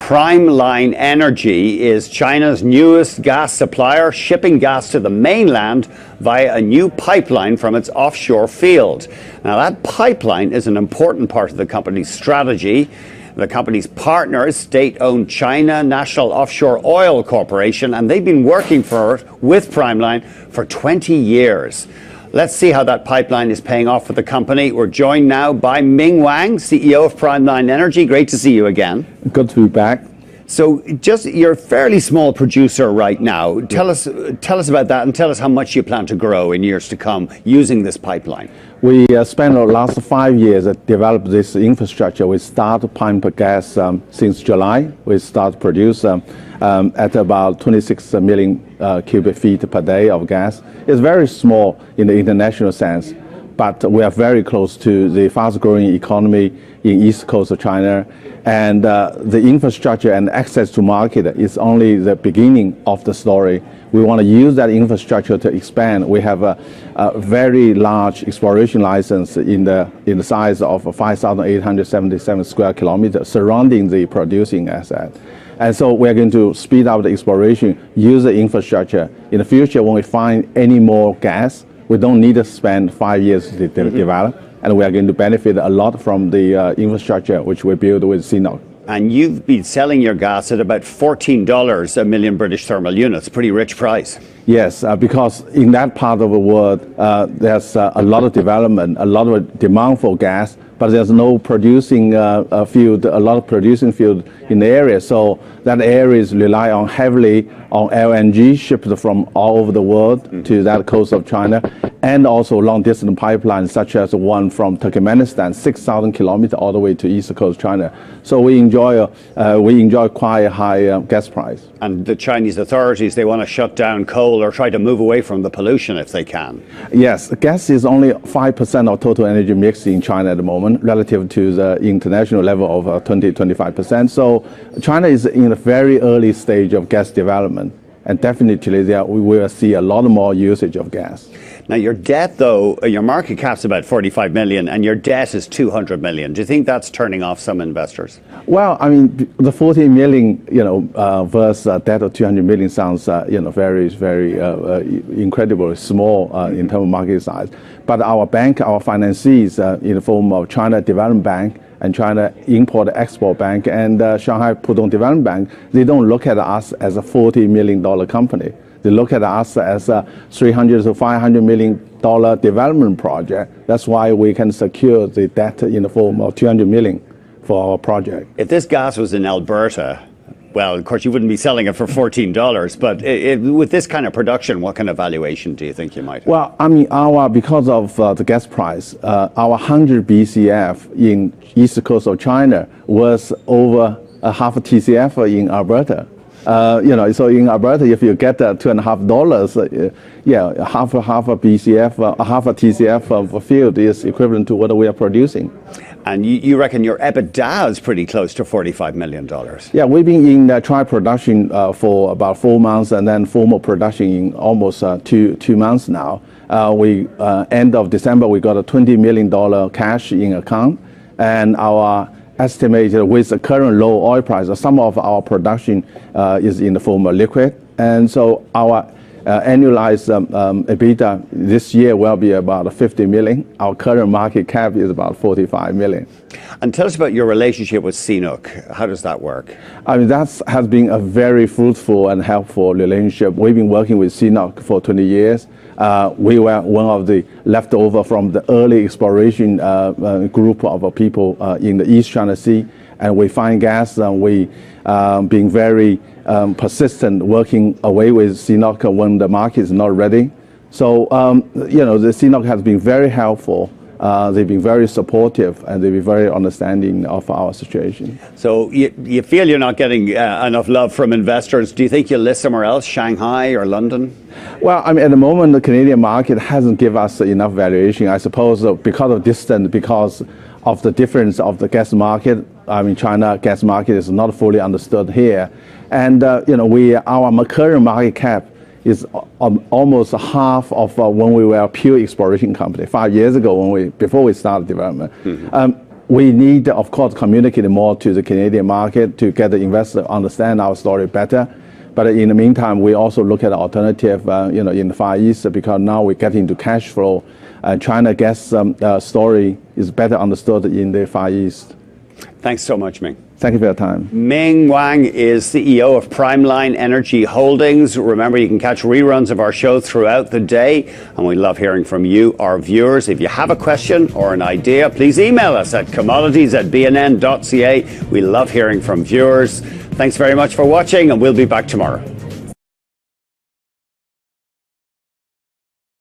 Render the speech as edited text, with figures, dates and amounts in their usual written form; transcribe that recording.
Primeline Energy is China's newest gas supplier, shipping gas to the mainland via a new pipeline from its offshore field. Now, that pipeline is an important part of the company's strategy. The company's partner is state-owned China National Offshore Oil Corporation, and they've been working with Primeline for 20 years. Let's see how that pipeline is paying off for the company. We're joined now by Ming Wang, CEO of Primeline Energy. Great to see you again. Good to be back. So you're a fairly small producer right now. Tell us about that, and tell us how much you plan to grow in years to come using this pipeline. We spent the last 5 years to develop this infrastructure. We started pump gas since July. We start produce at about 26 million cubic feet per day of gas. It's very small in the international sense, but we are very close to the fast-growing economy in east coast of China, and the infrastructure and access to market is only the beginning of the story. We want to use that infrastructure to expand. We have a very large exploration license in the size of 5,877 square kilometers surrounding the producing asset. And so we're going to speed up the exploration, use the infrastructure. In the future, when we find any more gas, we don't need to spend 5 years to develop, and we are going to benefit a lot from the infrastructure which we build with CNOOC. And you've been selling your gas at about $14 a million British thermal units, pretty rich price. Yes, because in that part of the world, there's a lot of development, a lot of demand for gas, but there's no producing field, a lot of producing field in the area. So that area is rely on heavily on LNG shipped from all over the world to that coast of China, and also long-distance pipelines such as one from Turkmenistan, 6,000 kilometers all the way to east coast China. So we enjoy quite a high gas price. And the Chinese authorities, they want to shut down coal or try to move away from the pollution if they can. Yes, gas is only 5% of total energy mix in China at the moment, relative to the international level of 20-25%. So China is in a very early stage of gas development, and definitely we will see a lot more usage of gas. Now, your debt, though, your market cap's about 45 million, and your debt is 200 million. Do you think that's turning off some investors? Well, I mean, the 40 million, versus a debt of 200 million sounds, very, very incredibly small in terms of market size. But our bank, our financiers, in the form of China Development Bank and China Import-Export Bank and Shanghai Pudong Development Bank, they don't look at us as a $40 million company. They look at us as a $300 to $500 million development project. That's why we can secure the debt in the form of 200 million for our project. If this gas was in Alberta, well, of course, you wouldn't be selling it for $14, but with this kind of production, what kind of valuation do you think you might have? Well, I mean, because of the gas price, our 100 BCF in east coast of China was over a half a TCF in Alberta. So in Alberta, if you get $2.50, half a BCF, half a TCF of a field is equivalent to what we are producing. And you reckon your EBITDA is pretty close to $45 million? Yeah, we've been in trial production for about 4 months, and then formal production in almost two months now. End of December, we got a $20 million cash in account, and our estimated with the current low oil price, some of our production is in the form of liquid, and so our annualized EBITDA this year will be about 50 million. Our current market cap is about 45 million. And tell us about your relationship with CNOOC. How does that work? I mean, that has been a very fruitful and helpful relationship. We've been working with CNOOC for 20 years. We were one of the leftover from the early exploration group of people in the East China Sea, and we find gas, and we being very persistent, working away with CNOOC when the market is not ready. So, the CNOOC has been very helpful. They've been very supportive, and they've been very understanding of our situation. So you feel you're not getting enough love from investors. Do you think you'll list somewhere else, Shanghai or London? Well, I mean, at the moment, the Canadian market hasn't given us enough valuation. I suppose because of distance, because of the difference of the gas market. I mean, China gas market is not fully understood here. And, our current market cap is almost half of when we were a pure exploration company 5 years ago, before we started development. we need, of course, communicate more to the Canadian market to get the investor to understand our story better. But in the meantime, we also look at alternative, in the Far East, because now we get into cash flow. China gas story is better understood in the Far East. Thanks so much, Ming. Thank you for your time. Ming Wang is CEO of Primeline Energy Holdings. Remember, you can catch reruns of our show throughout the day, and we love hearing from you, our viewers. If you have a question or an idea, please email us at commodities@bnn.ca. We love hearing from viewers. Thanks very much for watching, and we'll be back tomorrow.